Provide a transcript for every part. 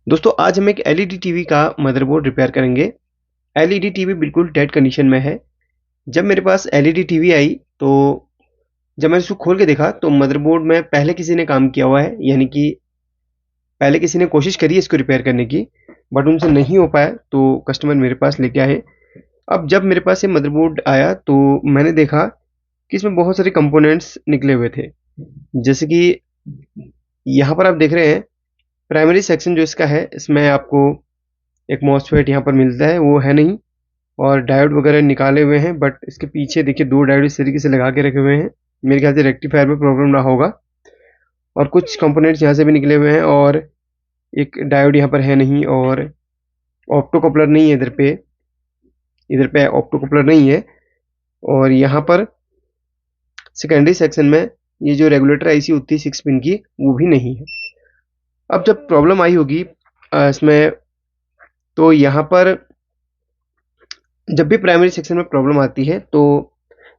दोस्तों आज हम एक एलईडी टीवी का मदरबोर्ड रिपेयर करेंगे। एलईडी टीवी बिल्कुल डेड कंडीशन में है। जब मेरे पास एलईडी टीवी आई तो जब मैंने इसको खोल के देखा तो मदरबोर्ड में पहले किसी ने काम किया हुआ है, यानी कि पहले किसी ने कोशिश करी है इसको रिपेयर करने की, बट उनसे नहीं हो पाया तो कस्टमर मेरे पास लेके आए। अब जब मेरे पास ये मदरबोर्ड आया तो मैंने देखा कि इसमें बहुत सारे कंपोनेंट्स निकले हुए थे। जैसे कि यहाँ पर आप देख रहे हैं, प्राइमरी सेक्शन जो इसका है, इसमें आपको एक मॉसफेट यहाँ पर मिलता है, वो है नहीं, और डायोड वगैरह निकाले हुए हैं, बट इसके पीछे देखिए दो डायोड इस तरीके से लगा के रखे हुए हैं। मेरे ख्याल से रेक्टिफायर में प्रॉब्लम रहा होगा। और कुछ कंपोनेंट्स यहाँ से भी निकले हुए हैं, और एक डायोड यहाँ पर है नहीं, और ऑप्टो कपलर नहीं है इधर पे ऑप्टो कपलर नहीं है। और यहाँ पर सेकेंडरी सेक्शन में ये जो रेगुलेटर आईसी होती है 6 पिन की, वो भी नहीं है। अब जब प्रॉब्लम आई होगी इसमें, तो यहाँ पर जब भी प्राइमरी सेक्शन में प्रॉब्लम आती है तो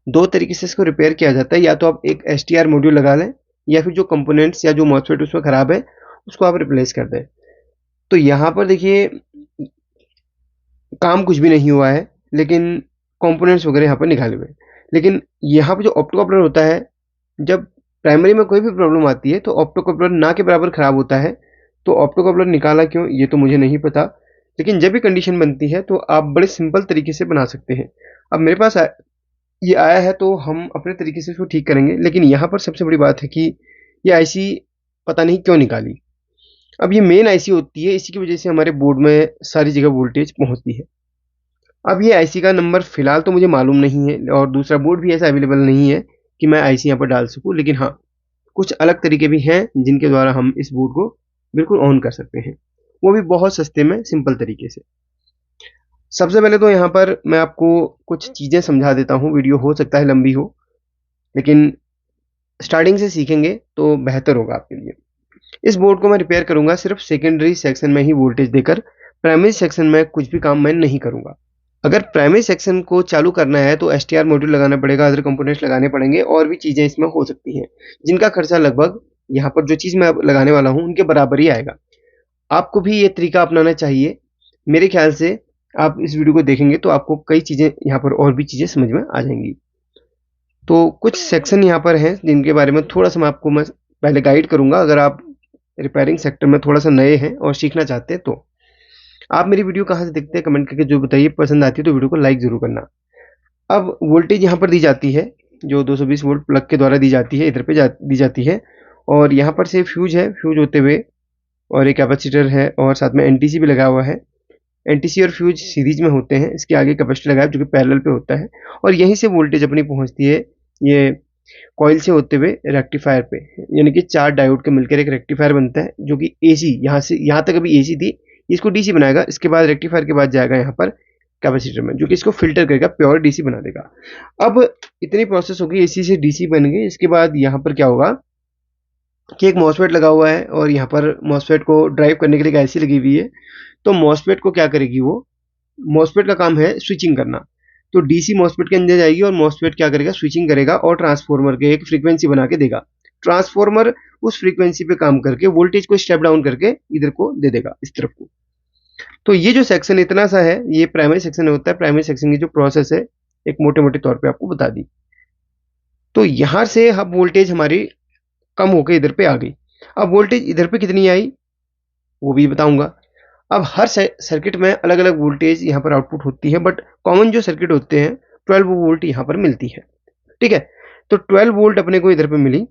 दो तरीके से इसको रिपेयर किया जाता है। या तो आप एक एसटीआर मॉड्यूल लगा लें, या फिर जो कंपोनेंट्स या जो मॉसफेट उसमें ख़राब है उसको आप रिप्लेस कर दें। तो यहाँ पर देखिए काम कुछ भी नहीं हुआ है, लेकिन कंपोनेंट्स वगैरह यहाँ पर निकाले हुए हैं। लेकिन यहाँ पर जो ऑप्टो कपलर होता है, जब प्राइमरी में कोई भी प्रॉब्लम आती है तो ऑप्टो कपलर ना के बराबर ख़राब होता है। तो ऑप्टो कपलर निकाला क्यों, ये तो मुझे नहीं पता, लेकिन जब भी कंडीशन बनती है तो आप बड़े सिंपल तरीके से बना सकते हैं। अब मेरे पास ये आया है तो हम अपने तरीके से इसको ठीक करेंगे। लेकिन यहाँ पर सबसे बड़ी बात है कि ये आईसी पता नहीं क्यों निकाली। अब ये मेन आईसी होती है, इसी की वजह से हमारे बोर्ड में सारी जगह वोल्टेज पहुँचती है। अब ये आईसी का नंबर फ़िलहाल तो मुझे मालूम नहीं है, और दूसरा बोर्ड भी ऐसा अवेलेबल नहीं है कि मैं आईसी यहाँ पर डाल सकूँ। लेकिन हाँ, कुछ अलग तरीके भी हैं जिनके द्वारा हम इस बोर्ड को बिल्कुल ऑन कर सकते हैं, वो भी बहुत सस्ते में सिंपल तरीके से। सबसे पहले तो यहाँ पर मैं आपको कुछ चीज़ें समझा देता हूँ, वीडियो हो सकता है लंबी हो, लेकिन स्टार्टिंग से सीखेंगे तो बेहतर होगा आपके लिए। इस बोर्ड को मैं रिपेयर करूँगा सिर्फ सेकेंडरी सेक्शन में ही वोल्टेज देकर, प्राइमरी सेक्शन में कुछ भी काम मैं नहीं करूँगा। अगर प्राइमरी सेक्शन को चालू करना है तो एसटीआर मॉड्यूल लगाना पड़ेगा, अदर कंपोनेंट्स लगाने पड़ेंगे, और भी चीज़ें इसमें हो सकती हैं, जिनका खर्चा लगभग यहाँ पर जो चीज़ मैं अब लगाने वाला हूँ उनके बराबर ही आएगा। आपको भी ये तरीका अपनाना चाहिए। मेरे ख्याल से आप इस वीडियो को देखेंगे तो आपको कई चीज़ें यहाँ पर और भी चीज़ें समझ में आ जाएंगी। तो कुछ सेक्शन यहाँ पर हैं जिनके बारे में थोड़ा सा मैं पहले गाइड करूँगा, अगर आप रिपेयरिंग सेक्टर में थोड़ा सा नए हैं और सीखना चाहते हैं तो। आप मेरी वीडियो कहाँ से देखते हैं कमेंट करके जो बताइए, पसंद आती है तो वीडियो को लाइक ज़रूर करना। अब वोल्टेज यहाँ पर दी जाती है, जो 220 वोल्ट प्लग के द्वारा दी जाती है, इधर पे दी जाती है। और यहाँ पर से फ्यूज है, फ्यूज होते हुए, और एक कैपेसिटर है, और साथ में एनटीसी भी लगा हुआ है। एनटीसी और फ्यूज सीरीज में होते हैं, इसके आगे कैपेसिटर लगा है जो कि पैरेलल पे होता है, और यहीं से वोल्टेज अपनी पहुंचती है ये कॉइल से होते हुए रेक्टिफायर पे। यानी कि 4 डायोड के मिलकर एक रेक्टिफायर बनता है, जो कि एसी यहाँ से यहाँ तक अभी एसी थी, इसको डीसी बनाएगा। इसके बाद रेक्टिफायर के बाद जाएगा यहाँ पर कैपेसिटर में, जो कि इसको फिल्टर करेगा, प्योर डीसी बना देगा। अब इतनी प्रोसेस होगी, एसी से डीसी बन गई। इसके बाद यहाँ पर क्या होगा कि एक मॉसफेट लगा हुआ है, और यहाँ पर मॉसफेट को ड्राइव करने के लिए एक आईसी लगी हुई है। तो मॉसफेट को क्या करेगी, वो मॉसफेट का काम है स्विचिंग करना। तो डीसी मॉसफेट के अंदर जाएगी, और मॉसफेट क्या करेगा, स्विचिंग करेगा, और ट्रांसफार्मर के एक फ्रीक्वेंसी बना के देगा। ट्रांसफार्मर उस फ्रीक्वेंसी पे काम करके वोल्टेज को स्टेप डाउन करके इधर को दे देगा, इस तरफ को। तो ये जो सेक्शन इतना सा है, ये प्राइमरी सेक्शन होता है। प्राइमरी सेक्शन की जो प्रोसेस है एक मोटे मोटे तौर पे आपको बता दी। तो यहाँ से अब वोल्टेज हमारी कम होकर इधर पे आ गई। अब वोल्टेज इधर पे कितनी आई वो भी बताऊंगा। अब हर सर्किट में अलग अलग वोल्टेज यहाँ पर आउटपुट होती है, बट कॉमन जो सर्किट होते हैं 12 वोल्ट यहाँ पर मिलती है। ठीक है, तो 12 वोल्ट अपने को इधर पे मिली,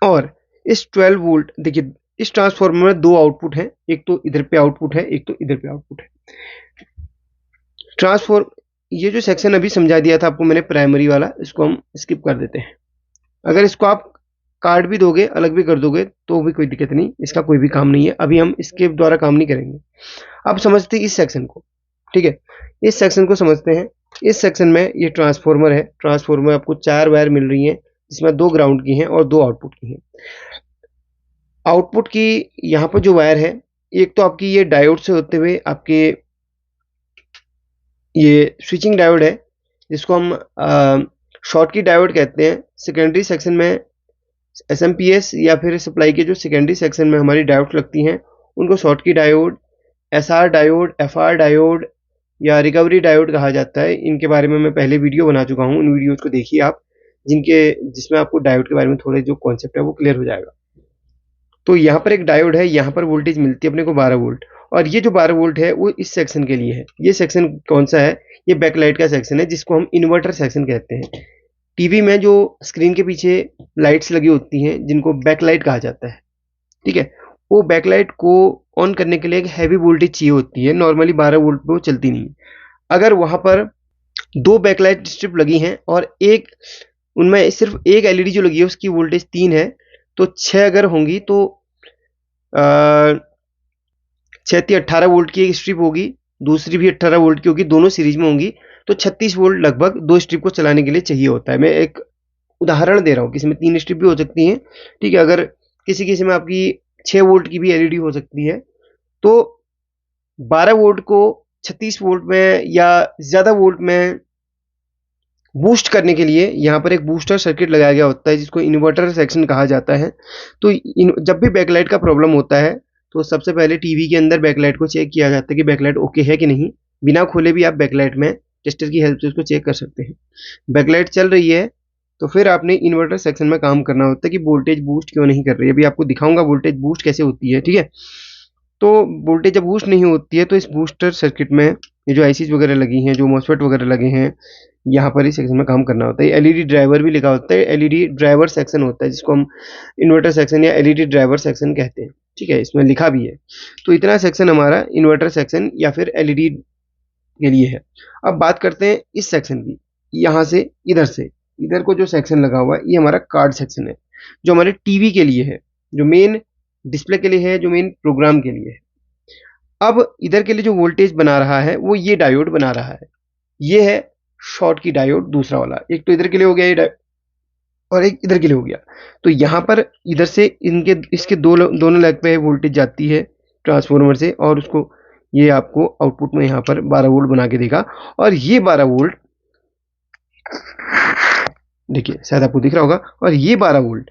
और इस 12 वोल्ट देखिए, इस ट्रांसफार्मर में दो आउटपुट हैं, एक तो इधर पे आउटपुट है, एक तो इधर पे आउटपुट है। ट्रांसफॉर्म ये जो सेक्शन अभी समझा दिया था आपको मैंने प्राइमरी वाला, इसको हम स्किप कर देते हैं। अगर इसको आप काट भी दोगे, अलग भी कर दोगे, तो भी कोई दिक्कत नहीं, इसका कोई भी काम नहीं है। अभी हम इसके द्वारा काम नहीं करेंगे। अब समझते हैं इस सेक्शन को। ठीक है, इस सेक्शन को समझते हैं। इस सेक्शन में ये ट्रांसफार्मर है। ट्रांसफार्मर आपको 4 वायर मिल रही हैं, जिसमें 2 ग्राउंड की हैं और 2 आउटपुट की हैं। आउटपुट की यहाँ पर जो वायर है, एक तो आपकी ये डायोड से होते हुए आपके ये स्विचिंग डायोड है, जिसको हम शॉर्ट की डायोड कहते हैं। सेकेंडरी सेक्शन में एसएमपीएस या फिर सप्लाई के जो सेकेंडरी सेक्शन में हमारी डायोड लगती हैं, उनको Schottky diode, SR diode, FR diode या रिकवरी डायोड कहा जाता है। इनके बारे में मैं पहले वीडियो बना चुका हूँ, उन वीडियोज़ को देखिए आप, जिसमें आपको डायोड के बारे में थोड़े जो कॉन्सेप्ट है वो क्लियर हो जाएगा। तो यहाँ पर एक डायोड है, यहाँ पर वोल्टेज मिलती है अपने को 12 वोल्ट, और ये जो 12 वोल्ट है वो इस सेक्शन के लिए है। ये सेक्शन कौन सा है? ये बैकलाइट का सेक्शन है, जिसको हम इन्वर्टर सेक्शन कहते हैं। टीवी में जो स्क्रीन के पीछे लाइट्स लगी होती हैं, जिनको बैकलाइट कहा जाता है, ठीक है, वो बैकलाइट को ऑन करने के लिए एक हैवी वोल्टेज चाहिए होती है। नॉर्मली 12 वोल्ट पे वो चलती नहीं है। अगर वहाँ पर 2 बैकलाइट स्ट्रिप लगी हैं और एक उनमें सिर्फ एक एलईडी जो लगी है उसकी वोल्टेज 3 है, तो 6 अगर होंगी तो 6 × 18 वोल्ट की एक स्ट्रिप होगी, दूसरी भी 18 वोल्ट की होगी, दोनों सीरीज में होंगी, तो 36 वोल्ट लगभग 2 स्ट्रिप को चलाने के लिए चाहिए होता है। मैं एक उदाहरण दे रहा हूँ, किसी में 3 स्ट्रिप भी हो सकती हैं, ठीक है। अगर किसी में आपकी 6 वोल्ट की भी एलईडी हो सकती है, तो 12 वोल्ट को 36 वोल्ट में या ज़्यादा वोल्ट में बूस्ट करने के लिए यहाँ पर एक बूस्टर सर्किट लगाया गया होता है, जिसको इन्वर्टर सेक्शन कहा जाता है। तो जब भी बैकलाइट का प्रॉब्लम होता है, तो सबसे पहले टीवी के अंदर बैकलाइट को चेक किया जाता है कि बैकलाइट ओके है कि नहीं। बिना खोले भी आप बैकलाइट में टेस्टर की हेल्प से उसको चेक कर सकते हैं। बैकलाइट चल रही है तो फिर आपने इन्वर्टर सेक्शन में काम करना होता है कि वोल्टेज बूस्ट क्यों नहीं कर रही है। अभी आपको दिखाऊंगा वोल्टेज बूस्ट कैसे होती है, ठीक है। तो वोल्टेज जब बूस्ट नहीं होती है, तो इस बूस्टर सर्किट में ये जो आईसीज वगैरह लगी हैं, जो मॉसफेट वगैरह लगे हैं, यहाँ पर इस सेक्शन में काम करना होता है। एलईडी ड्राइवर भी लिखा होता है, एलईडी ड्राइवर सेक्शन होता है, जिसको हम इन्वर्टर सेक्शन या एलईडी ड्राइवर सेक्शन कहते हैं, ठीक है, इसमें लिखा भी है। तो इतना सेक्शन हमारा इन्वर्टर सेक्शन या फिर एलईडी के लिए है। अब बात करते हैं इस सेक्शन की। यहाँ से इधर को जो सेक्शन लगा हुआ है, ये हमारा कार्ड सेक्शन है, जो हमारे टीवी के लिए है, जो मेन डिस्प्ले के लिए है, जो मेन प्रोग्राम के लिए है। अब इधर के लिए जो वोल्टेज बना रहा है वो ये डायोड बना रहा है। ये है शॉर्ट की डायोड, दूसरा वाला। एक तो इधर के लिए हो गया ये और एक इधर के लिए हो गया। तो यहाँ पर इधर से इसके दोनों लेग पे वोल्टेज जाती है ट्रांसफार्मर से, और उसको ये आपको आउटपुट में यहाँ पर 12 वोल्ट बना के देगा। और ये 12 वोल्ट देखिए, शायद आपको दिख रहा होगा, और ये 12 वोल्ट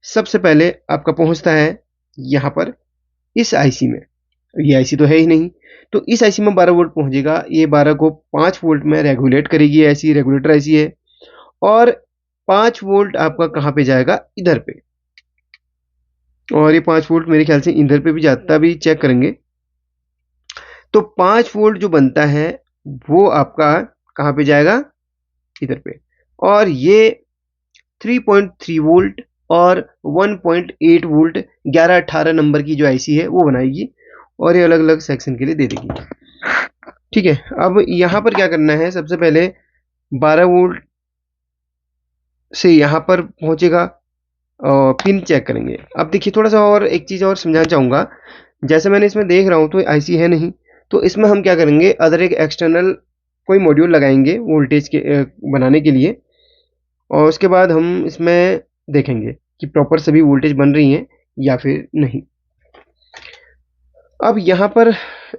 सबसे पहले आपका पहुंचता है यहाँ पर इस आईसी में। ये आईसी तो है ही नहीं, तो इस आईसी में 12 वोल्ट पहुंचेगा। ये 12 को 5 वोल्ट में रेगुलेट करेगी, ऐसी रेगुलेटर ऐसी है। और 5 वोल्ट आपका कहाँ पे जाएगा? इधर पे। और ये 5 वोल्ट मेरे ख्याल से इधर पे भी जाता, भी चेक करेंगे। तो 5 वोल्ट जो बनता है वो आपका कहाँ पे जाएगा? इधर पे। और ये 3.3 वोल्ट और 1.8 वोल्ट 11-18 नंबर की जो आईसी है वो बनाएगी, और ये अलग अलग सेक्शन के लिए दे देगी, ठीक है। अब यहाँ पर क्या करना है, सबसे पहले 12 वोल्ट से यहाँ पर पहुँचेगा, पिन चेक करेंगे। अब देखिए, थोड़ा सा और एक चीज़ और समझाना चाहूँगा। जैसे मैंने इसमें देख रहा हूँ तो आईसी है नहीं, तो इसमें हम क्या करेंगे, अदर एक एक्सटर्नल कोई मॉड्यूल लगाएंगे वोल्टेज के बनाने के लिए, और उसके बाद हम इसमें देखेंगे कि प्रॉपर सभी वोल्टेज बन रही हैं या फिर नहीं। अब यहाँ पर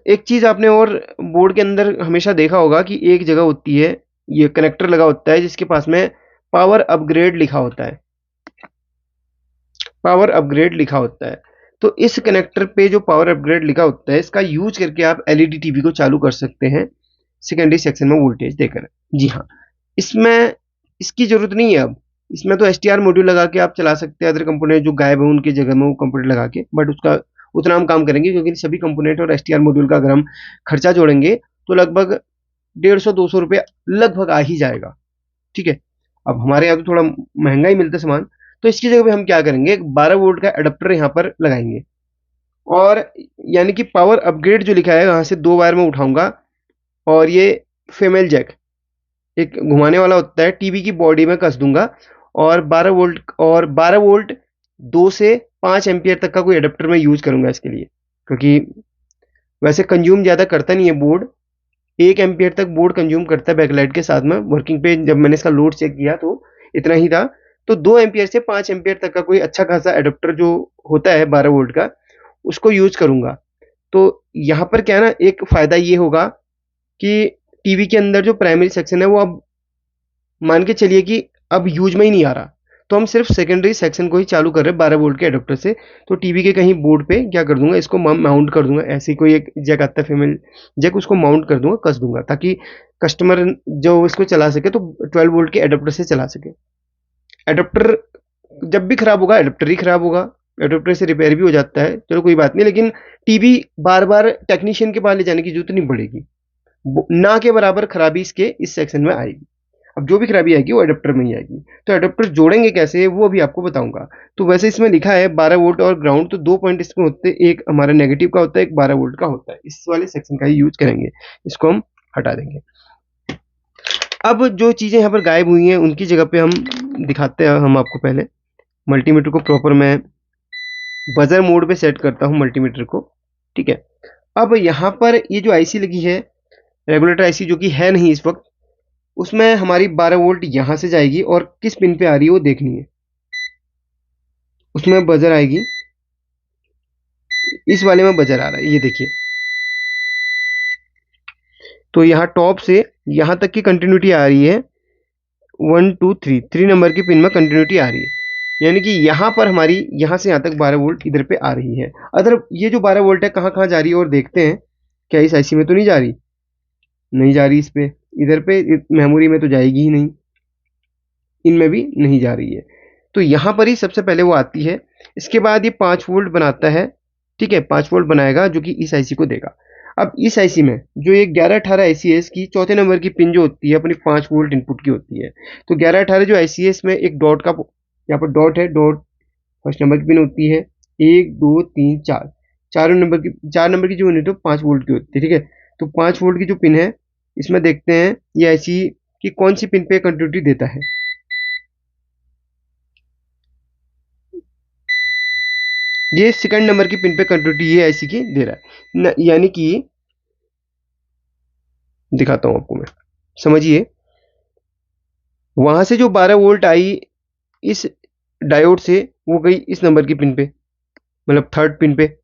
एक चीज़ आपने और बोर्ड के अंदर हमेशा देखा होगा कि एक जगह होती है, ये कनेक्टर लगा होता है, जिसके पास में पावर अपग्रेड लिखा होता है। पावर अपग्रेड लिखा होता है। तो इस कनेक्टर पे जो पावर अपग्रेड लिखा होता है, इसका यूज करके आप एलईडी टीवी को चालू कर सकते हैं सेकेंडरी सेक्शन में वोल्टेज देकर। जी हाँ, इसमें इसकी जरूरत नहीं है। अब इसमें तो एसटीआर मॉड्यूल लगा के आप चला सकते हैं, अदर कंपोनेंट जो गायब है उनकी जगह में वो कंपोनेंट लगा के, बट उसका उतना हम काम करेंगे, क्योंकि सभी कंपोनेंट और एसटीआर मॉड्यूल का अगर हम खर्चा जोड़ेंगे तो लगभग 150-200 रुपये लगभग आ ही जाएगा, ठीक है। अब हमारे यहाँ तो थोड़ा महंगा ही मिलता है सामान, तो इसकी जगह पे हम क्या करेंगे, 12 वोल्ट का एडाप्टर यहाँ पर लगाएंगे, और यानी कि पावर अपग्रेड जो लिखा है यहाँ से 2 वायर में उठाऊंगा, और ये फीमेल जैक एक घुमाने वाला होता है, टीवी की बॉडी में कस दूंगा, और 12 वोल्ट 2 से 5 एम्पियर तक का कोई एडाप्टर मैं यूज करूंगा इसके लिए, क्योंकि वैसे कंज्यूम ज़्यादा करता नहीं है बोर्ड। 1 एम्पियर तक बोर्ड कंज्यूम करता है बैकलाइट के साथ में। वर्किंग पे जब मैंने इसका लोड चेक किया तो इतना ही था। तो 2 एम्पियर से 5 एम्पियर तक का कोई अच्छा खासा एडाप्टर जो होता है 12 वोल्ट का, उसको यूज करूंगा। तो यहाँ पर क्या है ना, एक फ़ायदा ये होगा कि टीवी के अंदर जो प्राइमरी सेक्शन है वो अब मान के चलिए कि अब यूज में ही नहीं आ रहा, तो हम सिर्फ सेकेंडरी सेक्शन को ही चालू कर रहे हैं 12 वोल्ट के एडाप्टर से। तो टीवी के कहीं बोर्ड पे क्या कर दूंगा, इसको माउंट कर दूंगा, ऐसी कोई एक जैक आता है फीमेल जैक, उसको माउंट कर दूंगा, कस दूंगा, ताकि कस्टमर जो इसको चला सके तो 12 वोल्ट के एडाप्टर से चला सके। एडाप्टर जब भी खराब होगा, एडाप्टर ही खराब होगा, एडाप्टर से रिपेयर भी हो जाता है, चलो कोई बात नहीं, लेकिन टीवी बार बार टेक्नीशियन के पास ले जाने की जरूरत नहीं पड़ेगी, ना के बराबर खराबी इसके इस सेक्शन में आएगी। अब जो भी खराबी आएगी वो एडाप्टर में ही आएगी। तो एडाप्टर जोड़ेंगे कैसे वो अभी आपको बताऊंगा। तो वैसे इसमें लिखा है 12 वोल्ट और ग्राउंड, तो 2 पॉइंट इसमें होते हैं, एक हमारा नेगेटिव का होता है, एक 12 वोल्ट का होता है। इस वाले सेक्शन का ही यूज करेंगे, इसको हम हटा देंगे। अब जो चीजें यहाँ पर गायब हुई हैं उनकी जगह पे हम दिखाते हैं। हम आपको पहले मल्टीमीटर को प्रॉपर मैं बजर मोड पे सेट करता हूँ मल्टीमीटर को, ठीक है। अब यहाँ पर ये जो आईसी लगी है, रेगुलेटर आईसी, जो कि है नहीं इस वक्त, उसमें हमारी 12 वोल्ट यहाँ से जाएगी और किस पिन पे आ रही है वो देखनी है। उसमें बजर आएगी, इस वाले में बजर आ रहा है, ये देखिए। तो यहाँ टॉप से यहाँ तक की कंटिन्यूटी आ रही है, 1 2 3 नंबर की पिन में कंटिन्यूटी आ रही है, यानी कि यहाँ पर हमारी यहाँ से यहाँ तक 12 वोल्ट इधर पे आ रही है। अदर ये जो 12 वोल्ट है कहाँ कहाँ जा रही है और देखते हैं, क्या इस आईसी में तो नहीं जा रही, नहीं जा रही इस पे, इधर पे मेमोरी में तो जाएगी ही नहीं, इनमें भी नहीं जा रही है। तो यहाँ पर ही सबसे पहले वो आती है। इसके बाद ये 5 वोल्ट बनाता है, ठीक है, 5 वोल्ट बनाएगा जो कि इस आईसी को देगा। अब इस आईसी में जो ये 11-18 आईसी है, इसकी चौथे नंबर की पिन जो होती है अपनी 5 वोल्ट इनपुट की होती है। तो 11-18 जो आईसी है इसमें एक डॉट का, यहाँ पर डॉट है, डॉट फर्स्ट नंबर की पिन होती है, 1 2 3 4, 4 नंबर की जो यूनिट है 5 वोल्ट की होती है, ठीक है। तो 5 वोल्ट की जो पिन है, इसमें देखते हैं ये आईसी की कौन सी पिन पे कंटिन्यूटी देता है। ये सेकंड नंबर की पिन पे कंटिन्यूटी ये आईसी की दे रहा है, यानी कि दिखाता हूं आपको मैं, समझिए। वहां से जो 12 वोल्ट आई इस डायोड से, वो गई इस नंबर की पिन पे, मतलब थर्ड पिन पे,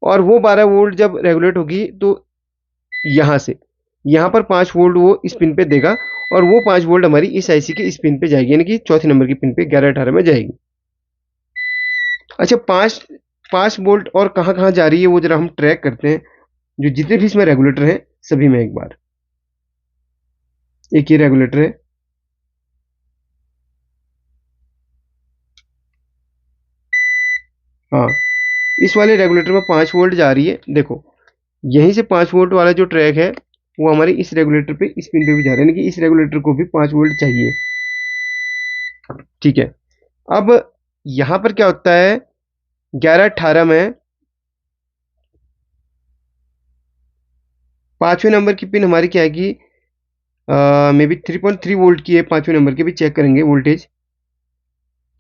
और वो 12 वोल्ट जब रेगुलेट होगी तो यहां से यहां पर 5 वोल्ट वो इस पिन पे देगा, और वो 5 वोल्ट हमारी इस आईसी के इस पिन पे जाएगी, यानी कि चौथे नंबर की पिन पे 11-18 में जाएगी। अच्छा, 5 वोल्ट और कहाँ कहाँ जा रही है वो जरा हम ट्रैक करते हैं, जो जितने भी इसमें रेगुलेटर हैं सभी में एक बार। एक ये रेगुलेटर है, हाँ, इस वाले रेगुलेटर में 5 वोल्ट जा रही है, देखो यहीं से 5 वोल्ट वाला जो ट्रैक है वो हमारे इस रेगुलेटर पे इस पिन पे भी जा रहा है, यानी कि इस रेगुलेटर को भी 5 वोल्ट चाहिए, ठीक है। अब यहां पर क्या होता है, 11-18 में 5वें नंबर की पिन हमारी क्या है कि मे बी 3.3 वोल्ट की है, 5वें नंबर के भी चेक करेंगे वोल्टेज।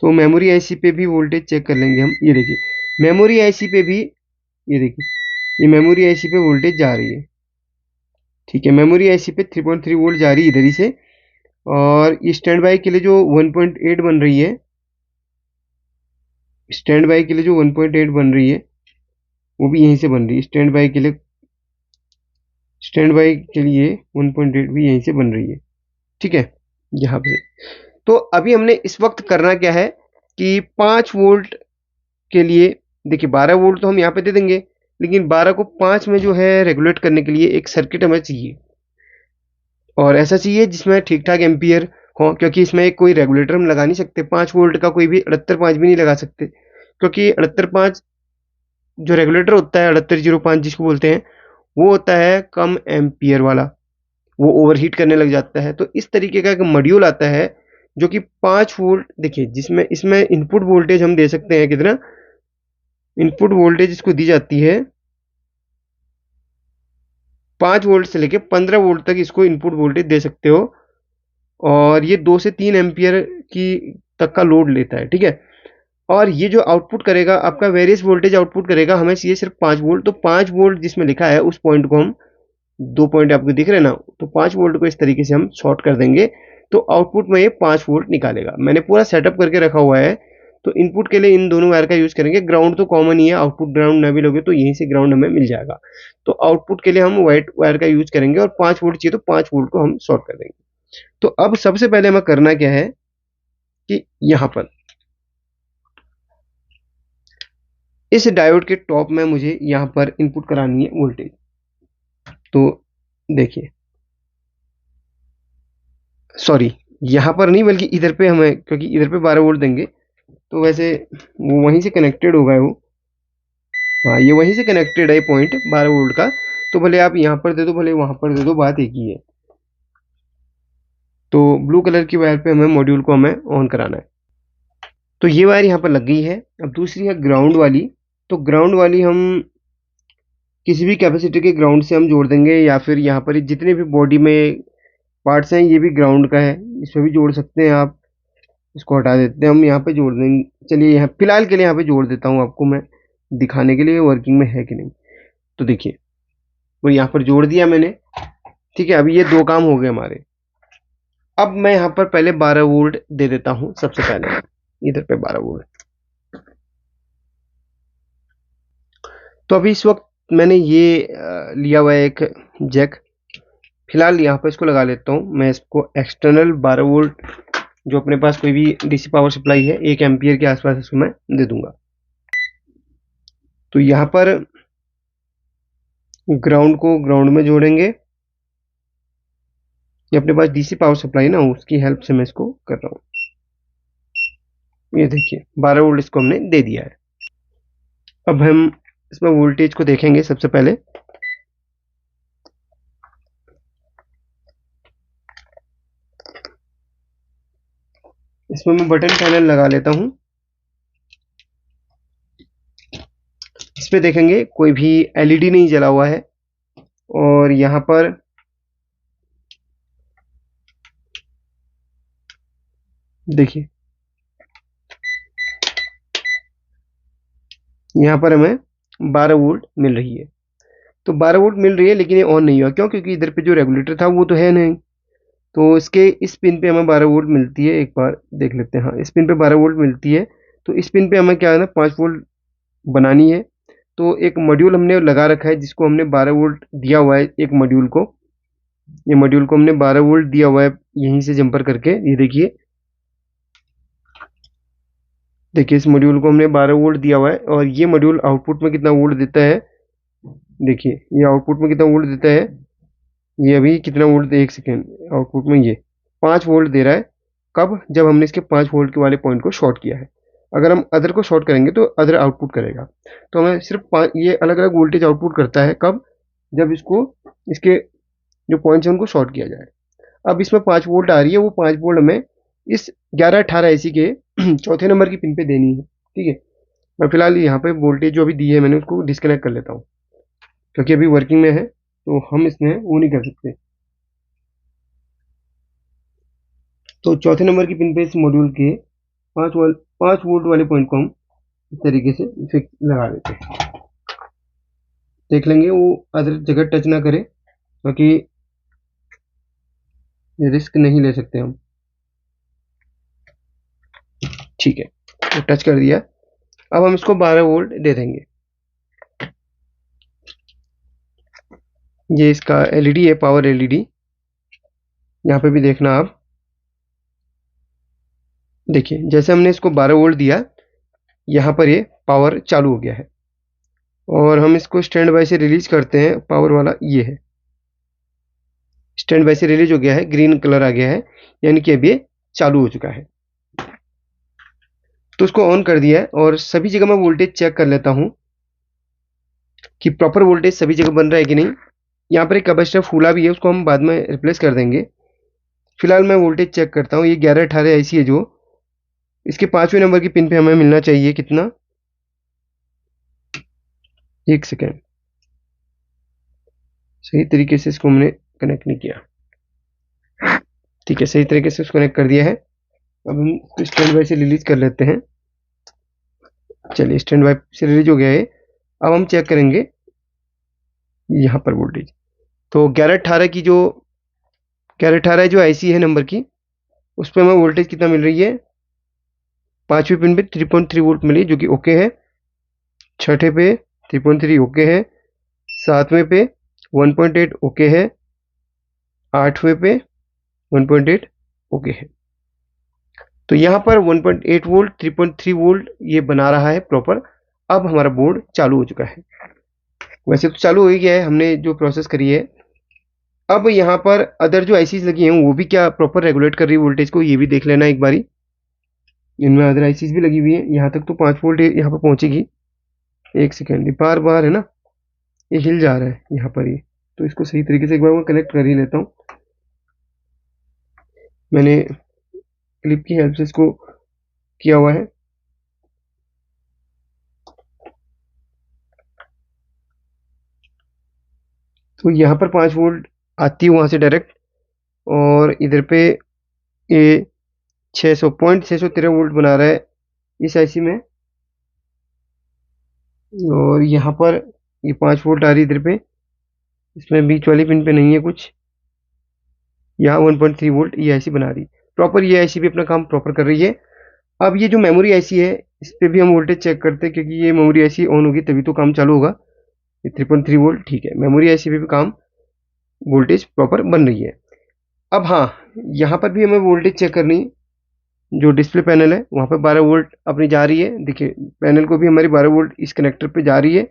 तो मेमोरी आईसी पे भी वोल्टेज चेक कर लेंगे हम, ये देखिए मेमोरी आईसी पे भी, ये देखिए ये मेमोरी आईसी पे वोल्टेज जा रही है, ठीक है। मेमोरी आईसी पे 3.3 वोल्ट जा रही है इधर ही से, और ये स्टैंड बाई के लिए जो 1.8 बन रही है, स्टैंड बाई के लिए जो 1.8 बन रही है वो भी यहीं से बन रही है, स्टैंड बाई के लिए 1.8 भी यहीं से बन रही है, ठीक है, यहाँ पे। तो अभी हमने इस वक्त करना क्या है कि 5 वोल्ट के लिए, देखिए 12 वोल्ट तो हम यहाँ पे दे देंगे, लेकिन 12 को 5 में जो है रेगुलेट करने के लिए एक सर्किट हमें चाहिए, और ऐसा चाहिए जिसमें ठीक ठाक एम्पियर हो, क्योंकि इसमें कोई रेगुलेटर हम लगा नहीं सकते 5 वोल्ट का, कोई भी 78.5 भी नहीं लगा सकते, क्योंकि 78.5 जो रेगुलेटर होता है, 7805 जिसको बोलते हैं, वो होता है कम एम्पियर वाला, वो ओवरहीट करने लग जाता है। तो इस तरीके का एक मॉड्यूल आता है जो कि 5 वोल्ट, देखिए जिसमें इसमें इनपुट वोल्टेज हम दे सकते हैं कितना, इनपुट वोल्टेज इसको दी जाती है 5 वोल्ट से लेके 15 वोल्ट तक इसको इनपुट वोल्टेज दे सकते हो, और ये 2 से 3 एम्पियर की तक का लोड लेता है, ठीक है। और ये जो आउटपुट करेगा आपका वेरियस वोल्टेज आउटपुट करेगा, हमें चाहिए सिर्फ 5 वोल्ट। तो 5 वोल्ट जिसमें लिखा है उस पॉइंट को हम, 2 पॉइंट आपको दिख रहे हैं ना, तो 5 वोल्ट को इस तरीके से हम शॉर्ट कर देंगे, तो आउटपुट में ये 5 वोल्ट निकालेगा। मैंने पूरा सेटअप करके रखा हुआ है। तो इनपुट के लिए इन दोनों वायर का यूज करेंगे, ग्राउंड तो कॉमन ही है, आउटपुट ग्राउंड ना भी लोगे तो यहीं से ग्राउंड हमें मिल जाएगा। तो आउटपुट के लिए हम व्हाइट वायर का यूज करेंगे, और 5 वोल्ट चाहिए तो 5 वोल्ट को हम शॉर्ट कर देंगे। तो अब सबसे पहले हमें करना क्या है कि यहाँ पर इस डायोड के टॉप में मुझे यहाँ पर इनपुट करानी है वोल्टेज। तो देखिए, सॉरी, यहाँ पर नहीं बल्कि इधर पे हमें, क्योंकि इधर पे 12 वोल्ट देंगे तो वैसे वो वहीं से कनेक्टेड होगा वो। हाँ, ये वहीं से कनेक्टेड है पॉइंट 12 वोल्ट का। तो भले आप यहाँ पर दे दो, भले वहाँ पर दे दो, बात एक ही है। तो ब्लू कलर की वायर पे हमें मॉड्यूल को हमें ऑन कराना है। तो ये वायर यहाँ पर लग गई है। अब दूसरी है ग्राउंड वाली। तो ग्राउंड वाली हम किसी भी कैपेसिटर के ग्राउंड से हम जोड़ देंगे, या फिर यहाँ पर जितने भी बॉडी में पार्ट्स हैं ये भी ग्राउंड का है, इसमें भी जोड़ सकते हैं आप। इसको हटा देते हैं, हम यहाँ पे जोड़ देंगे। चलिए, यहाँ फिलहाल के लिए यहाँ पे जोड़ देता हूँ आपको मैं दिखाने के लिए वर्किंग में है कि नहीं। तो देखिए, वो यहाँ पर जोड़ दिया मैंने। ठीक है, अभी ये दो काम हो गए हमारे। अब मैं यहाँ पर पहले 12 वोल्ट दे देता हूँ। सबसे पहले इधर पे 12 वोल्ट। तो अभी इस वक्त मैंने ये लिया हुआ है एक जैक। फिलहाल यहाँ पर इसको लगा लेता हूँ। मैं इसको एक्सटर्नल 12 वोल्ट जो अपने पास कोई भी डीसी पावर सप्लाई है 1 एम्पियर के आसपास इसको मैं दे दूंगा। तो यहाँ पर ग्राउंड को ग्राउंड में जोड़ेंगे। ये अपने पास डीसी पावर सप्लाई ना, उसकी हेल्प से मैं इसको कर रहा हूँ। ये देखिए 12 वोल्ट इसको हमने दे दिया है। अब हम इसमें वोल्टेज को देखेंगे। सबसे पहले इसमें मैं बटन पैनल लगा लेता हूँ। इस पे देखेंगे कोई भी एलईडी नहीं जला हुआ है। और यहाँ पर देखिए, यहाँ पर हमें 12 वोल्ट मिल रही है। तो 12 वोल्ट मिल रही है, लेकिन ये ऑन नहीं हुआ। क्यों? क्योंकि इधर पे जो रेगुलेटर था वो तो है नहीं। तो इसके इस पिन पे हमें 12 वोल्ट मिलती है। एक बार देख लेते हैं। हाँ, इस पिन पे 12 वोल्ट मिलती है। तो इस पिन पे हमें क्या है ना, 5 वोल्ट बनानी है। तो एक मॉड्यूल हमने लगा रखा है जिसको हमने 12 वोल्ट दिया हुआ है। एक मॉड्यूल को, ये मॉड्यूल को हमने 12 वोल्ट दिया हुआ है यहीं से जंपर करके। ये देखिए, देखिए इस मॉड्यूल को हमने 12 वोल्ट दिया हुआ है। और ये मॉड्यूल आउटपुट में कितना वोल्ट देता है, देखिए ये आउटपुट में कितना वोल्ट देता है। ये अभी कितना वोल्ट, एक सेकेंड, आउटपुट में ये 5 वोल्ट दे रहा है। कब? जब हमने इसके 5 वोल्ट के वाले पॉइंट को शॉर्ट किया है। अगर हम अदर को शॉर्ट करेंगे तो अदर आउटपुट करेगा। तो हमें सिर्फ ये अलग अलग वोल्टेज आउटपुट करता है। कब? जब इसको, इसके जो पॉइंट्स हैं उनको शॉर्ट किया जाए। अब इसमें 5 वोल्ट आ रही है। वो 5 वोल्ट हमें इस 11-18 एसी के चौथे नंबर की पिन पे देनी है। ठीक है, मैं फिलहाल यहाँ पे वोल्टेज जो अभी दी है मैंने उसको डिस्कनेक्ट कर लेता हूँ, क्योंकि अभी वर्किंग में है तो हम इसमें वो नहीं कर सकते। तो चौथे नंबर की पिन पे इस मॉड्यूल के 5 वोल्ट वाले पॉइंट को हम इस तरीके से फिक्स लगा देते हैं। देख लेंगे वो अदर जगह टच ना करे, क्योंकि रिस्क नहीं ले सकते हम। ठीक है, तो टच कर दिया। अब हम इसको 12 वोल्ट दे देंगे। ये इसका एलईडी है, पावर एलईडी। यहाँ पे भी देखना आप, देखिए जैसे हमने इसको 12 वोल्ट दिया, यहाँ पर ये पावर चालू हो गया है। और हम इसको स्टैंड बाय से रिलीज करते हैं। पावर वाला ये है, स्टैंड बाय से रिलीज हो गया है, ग्रीन कलर आ गया है, यानी कि अब ये चालू हो चुका है। तो उसको ऑन कर दिया है। और सभी जगह मैं वोल्टेज चेक कर लेता हूँ कि प्रॉपर वोल्टेज सभी जगह बन रहा है कि नहीं। यहाँ पर एक कैपेसिटर फूला भी है, उसको हम बाद में रिप्लेस कर देंगे। फिलहाल मैं वोल्टेज चेक करता हूँ। ये 11-18 ऐसी है, जो इसके 5वें नंबर की पिन पे हमें मिलना चाहिए कितना, एक सेकेंड, सही तरीके से इसको हमने कनेक्ट नहीं किया। ठीक है, सही तरीके से उसको कनेक्ट कर दिया है। अब हम इसको स्टैंड बाय से रिलीज कर लेते हैं। चलिए, स्टैंड बाय से रिलीज हो गया है। अब हम चेक करेंगे यहाँ पर वोल्टेज। तो 11-18 की जो 11-18 जो आईसी है नंबर की, उस पर हमें वोल्टेज कितना मिल रही है, 5वीं पिन पे 3.3 वोल्ट मिली, जो कि ओके है। छठे पे 3.3 ओके है। 7वें पे 1.8 ओके है। 8वें पे 1.8 ओके है। तो यहाँ पर 1.8 वोल्ट 3.3 वोल्ट ये बना रहा है प्रॉपर। अब हमारा बोर्ड चालू हो चुका है। वैसे तो चालू हो ही गया है, हमने जो प्रोसेस करी है। अब यहाँ पर अदर जो आईसीज लगी हैं वो भी क्या प्रॉपर रेगुलेट कर रही है वोल्टेज को, ये भी देख लेना एक बारी। इनमें अदर आईसीज भी लगी हुई है। यहाँ तक तो 5 वोल्ट यहाँ पर पहुंचेगी। एक सेकेंड, बार बार है ना ये हिल जा रहा है यहाँ पर ये, तो इसको सही तरीके से एक बार मैं कनेक्ट कर ही लेता हूँ। मैंने क्लिप की हेल्प से इसको किया हुआ है। तो यहाँ पर 5 वोल्ट आती है वहाँ से डायरेक्ट, और इधर पे ये 600.613 वोल्ट बना रहा है इस आईसी में। और यहाँ पर ये 5 वोल्ट आ रही है इधर पे, इसमें बीच वाली पिन पे नहीं है कुछ। यहाँ 1.3 वोल्ट ये आईसी बना रही प्रॉपर। ये आईसी भी अपना काम प्रॉपर कर रही है। अब ये जो मेमोरी आईसी है इस पर भी हम वोल्टेज चेक करते हैं, क्योंकि ये मेमोरी आईसी ऑन होगी तभी तो काम चालू होगा। ये 3.3 वोल्ट ठीक है, मेमोरी आईसी पे भी काम वोल्टेज प्रॉपर बन रही है। अब हाँ, यहाँ पर भी हमें वोल्टेज चेक करनी है। जो डिस्प्ले पैनल है वहाँ पर 12 वोल्ट अपनी जा रही है। देखिए पैनल को भी हमारी 12 वोल्ट इस कनेक्टर पे जा रही है,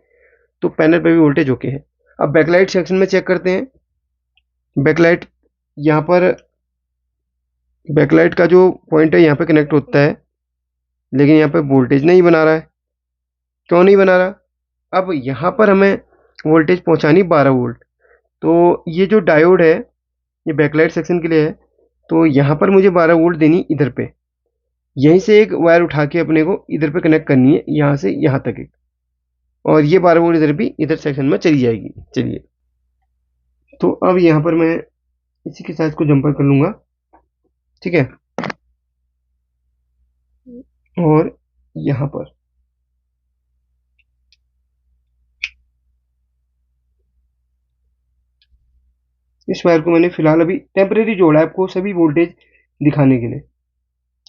तो पैनल पे भी वोल्टेज ओके है। अब बैकलाइट सेक्शन में चेक करते हैं। बैकलाइट यहाँ पर, बैकलाइट का जो पॉइंट है यहाँ पे कनेक्ट होता है, लेकिन यहाँ पे वोल्टेज नहीं बना रहा है। क्यों नहीं बना रहा? अब यहाँ पर हमें वोल्टेज पहुँचानी 12 वोल्ट। तो ये जो डायोड है ये बैकलाइट सेक्शन के लिए है, तो यहाँ पर मुझे 12 वोल्ट देनी इधर पे। यहीं से एक वायर उठा के अपने को इधर पे कनेक्ट करनी है, यहाँ से यहाँ तक एक, और ये 12 वोल्ट इधर भी इधर सेक्शन में चली जाएगी। चलिए, तो अब यहाँ पर मैं इसी के साथ को जंपर कर लूँगा, ठीक है। और यहाँ पर इस वायर को मैंने फिलहाल अभी टेम्परेरी जोड़ा है, आपको सभी वोल्टेज दिखाने के लिए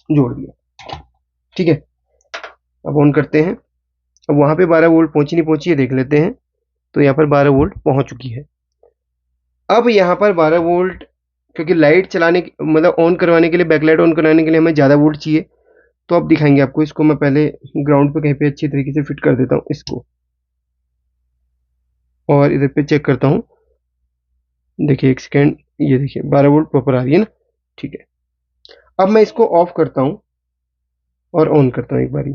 जोड़ दिया, ठीक है। अब ऑन करते हैं। अब वहाँ पे 12 वोल्ट पहुंची नहीं पहुंची है देख लेते हैं। तो यहाँ पर 12 वोल्ट पहुंच चुकी है। अब यहाँ पर 12 वोल्ट, क्योंकि लाइट चलाने मतलब ऑन करवाने के लिए, बैकलाइट ऑन करवाने के लिए हमें ज़्यादा वोल्ट चाहिए, तो अब दिखाएंगे आपको। इसको मैं पहले ग्राउंड पे कहीं पे अच्छी तरीके से फिट कर देता हूँ इसको, और इधर पे चेक करता हूँ। देखिए एक सेकेंड, ये देखिए 12 वोल्ट प्रॉपर आ रही है ना, ठीक है। अब मैं इसको ऑफ करता हूँ और ऑन करता हूँ एक बारी।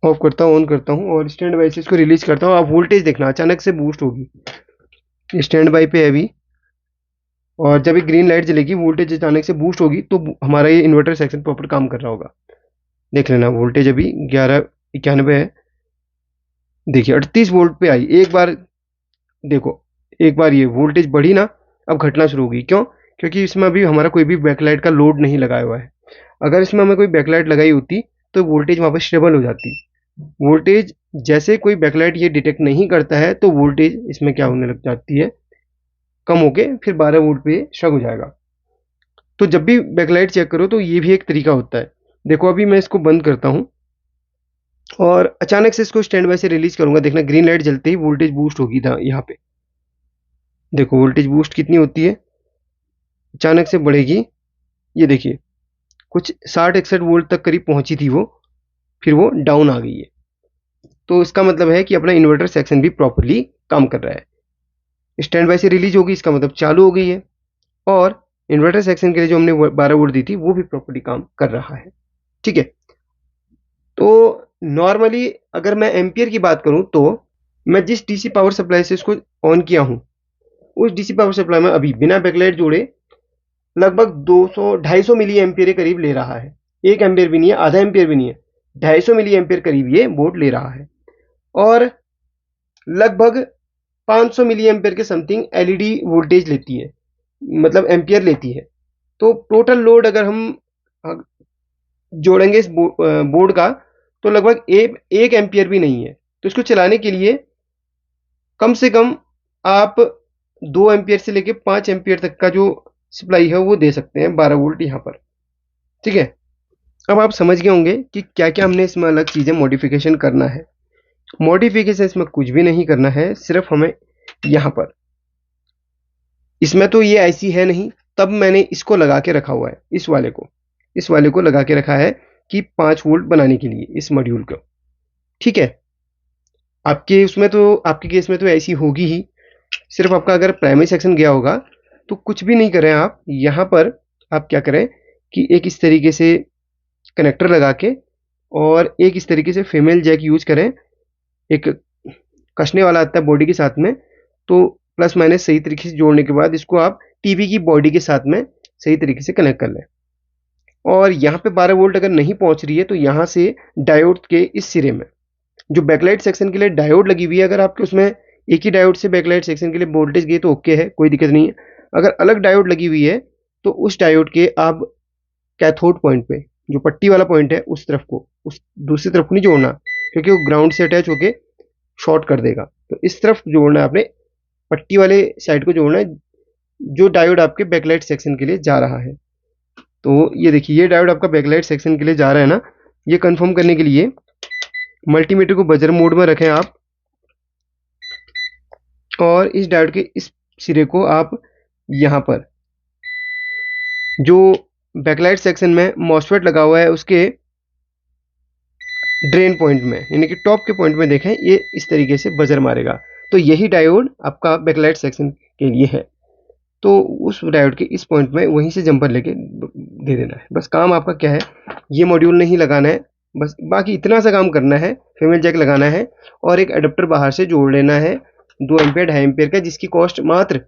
ऑफ करता हूँ, ऑन करता हूँ, और स्टैंड बाई से इसको रिलीज करता हूँ। अब वोल्टेज देखना अचानक से बूस्ट होगी। स्टैंड बाई पे है अभी, और जब एक ग्रीन लाइट जलेगी वोल्टेज अचानक से बूस्ट होगी, तो हमारा ये इन्वर्टर सेक्शन प्रॉपर काम कर रहा होगा। देख लेना, वोल्टेज अभी 1191 है। देखिए 38 वोल्ट पे आई एक बार। देखो एक बार ये वोल्टेज बढ़ी ना, अब घटना शुरू होगी। क्यों? क्योंकि इसमें अभी हमारा कोई भी बैकलाइट का लोड नहीं लगाया हुआ है। अगर इसमें हमें कोई बैकलाइट लगाई होती तो वोल्टेज वहाँ पर स्टेबल हो जाती। वोल्टेज जैसे कोई बैकलाइट ये डिटेक्ट नहीं करता है, तो वोल्टेज इसमें क्या होने लग जाती है, कम होके फिर 12 वोल्ट पे स्टक हो जाएगा। तो जब भी बैकलाइट चेक करो तो ये भी एक तरीका होता है। देखो अभी मैं इसको बंद करता हूँ और अचानक से इसको स्टैंड बाय से रिलीज करूंगा। देखना ग्रीन लाइट जलते ही वोल्टेज बूस्ट होगी था यहाँ पे। देखो वोल्टेज बूस्ट कितनी होती है, अचानक से बढ़ेगी। ये देखिए कुछ 60-61 वोल्ट तक करीब पहुंची थी वो, फिर वो डाउन आ गई है। तो इसका मतलब है कि अपना इन्वर्टर सेक्शन भी प्रॉपरली काम कर रहा है। स्टैंड बाय से रिलीज होगी, इसका मतलब चालू हो गई है। और इन्वर्टर सेक्शन के लिए जो हमने 12 वोल्ट दी थी वो भी प्रॉपरली काम कर रहा है, ठीक है। तो नॉर्मली अगर मैं एम्पियर की बात करूं, तो मैं जिस डीसी पावर सप्लाई से इसको ऑन किया हूं, उस डीसी पावर सप्लाई में अभी बिना बैकलाइट जोड़े लगभग 200-250 मिली एम्पियर के करीब ले रहा है। 1 एम्पियर भी नहीं है, आधा एम्पियर भी नहीं है, 250 मिली एम्पियर करीब ये बोर्ड ले रहा है। और लगभग 500 मिली एम्पियर के समथिंग एलईडी वोल्टेज लेती है, मतलब एम्पियर लेती है। तो टोटल लोड अगर हम जोड़ेंगे इस बोर्ड का, तो लगभग 1 एम्पियर भी नहीं है। तो इसको चलाने के लिए कम से कम आप 2 एम्पियर से लेकर 5 एम्पियर तक का जो सप्लाई है वो दे सकते हैं 12 वोल्ट यहाँ पर, ठीक है। अब आप समझ गए होंगे कि क्या क्या हमने इसमें अलग चीज़ें मॉडिफिकेशन करना है। मॉडिफिकेशन इसमें कुछ भी नहीं करना है, सिर्फ हमें यहाँ पर, इसमें तो ये आईसी है नहीं, तब मैंने इसको लगा के रखा हुआ है, इस वाले को लगा के रखा है कि 5 वोल्ट बनाने के लिए इस मॉड्यूल को। ठीक है, आपके केस में तो ऐसी होगी ही। सिर्फ आपका अगर प्राइमरी सेक्शन गया होगा तो कुछ भी नहीं करें आप, यहाँ पर आप क्या करें कि एक इस तरीके से कनेक्टर लगा के और एक इस तरीके से फीमेल जैक यूज करें। एक कसने वाला आता है बॉडी के साथ में, तो प्लस माइनस सही तरीके से जोड़ने के बाद इसको आप टीवी की बॉडी के साथ में सही तरीके से कनेक्ट कर लें। और यहाँ पे 12 वोल्ट अगर नहीं पहुंच रही है तो यहाँ से डायोड के इस सिरे में जो बैकलाइट सेक्शन के लिए डायोड लगी हुई है, अगर आपके उसमें एक ही डायोड से बैकलाइट सेक्शन के लिए वोल्टेज गई तो ओके है, कोई दिक्कत नहीं है। अगर अलग डायोड लगी हुई है तो उस डायोड के आप कैथोड पॉइंट पे, जो पट्टी वाला पॉइंट है उस तरफ को, उस दूसरी तरफ को नहीं जोड़ना, क्योंकि वो ग्राउंड से अटैच होके शॉर्ट कर देगा। तो इस तरफ जोड़ना है आपने, पट्टी वाले साइड को जोड़ना है जो डायोड आपके बैकलाइट सेक्शन के लिए जा रहा है। तो ये देखिए, ये डायोड आपका बैकलाइट सेक्शन के लिए जा रहा है ना। ये कंफर्म करने के लिए मल्टीमीटर को बजर मोड में रखें आप, और इस डायोड के इस सिरे को आप यहाँ पर जो बैकलाइट सेक्शन में मॉसफेट लगा हुआ है उसके ड्रेन पॉइंट में, यानी कि टॉप के पॉइंट में देखें, ये इस तरीके से बजर मारेगा। तो यही डायोड आपका बैकलाइट सेक्शन के लिए है। तो उस डायोड के इस पॉइंट में वहीं से जंपर लेके दे देना है। बस काम आपका क्या है, ये मॉड्यूल नहीं लगाना है, बस बाकी इतना सा काम करना है। फीमेल जैक लगाना है और एक अडेप्टर बाहर से जोड़ लेना है 2 एम्पियर 2.5 एम्पियर का, जिसकी कॉस्ट मात्र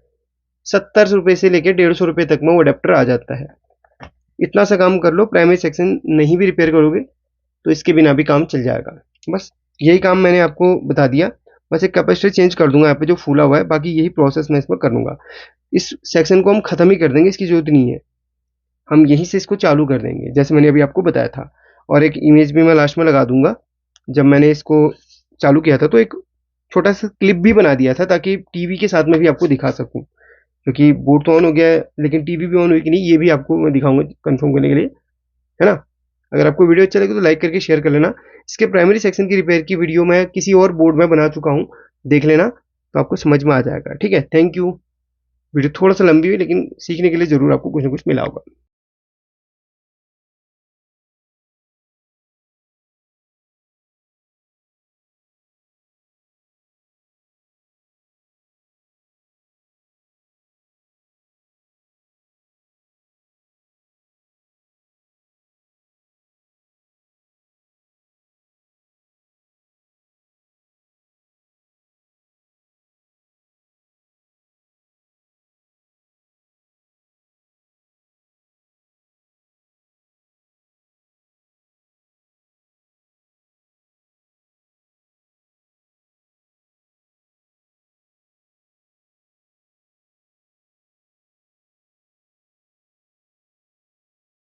70 रुपये से लेकर 150 रुपये तक में वो अडेप्टर आ जाता है। इतना सा काम कर लो, प्राइमरी सेक्शन नहीं भी रिपेयर करोगे तो इसके बिना भी काम चल जाएगा। बस यही काम मैंने आपको बता दिया। बस एक कैपेसिटर चेंज कर दूंगा यहाँ पे जो फूला हुआ है, बाकी यही प्रोसेस मैं इसमें कर लूँगा। इस सेक्शन को हम ख़त्म ही कर देंगे, इसकी ज़रूरत नहीं है, हम यहीं से इसको चालू कर देंगे जैसे मैंने अभी आपको बताया था। और एक इमेज भी मैं लास्ट में लगा दूंगा। जब मैंने इसको चालू किया था तो एक छोटा सा क्लिप भी बना दिया था ताकि टीवी के साथ में भी आपको दिखा सकूं, क्योंकि बोर्ड तो ऑन हो गया है लेकिन टीवी भी ऑन हुई कि नहीं ये भी आपको मैं दिखाऊंगा कंफर्म करने के लिए, है ना। अगर आपको वीडियो अच्छा लगे तो लाइक करके शेयर कर लेना। इसके प्राइमरी सेक्शन की रिपेयर की वीडियो मैं किसी और बोर्ड में बना चुका हूँ, देख लेना तो आपको समझ में आ जाएगा। ठीक है, थैंक यू। वीडियो थोड़ा सा लंबी हुई लेकिन सीखने के लिए ज़रूर आपको कुछ ना कुछ मिला होगा।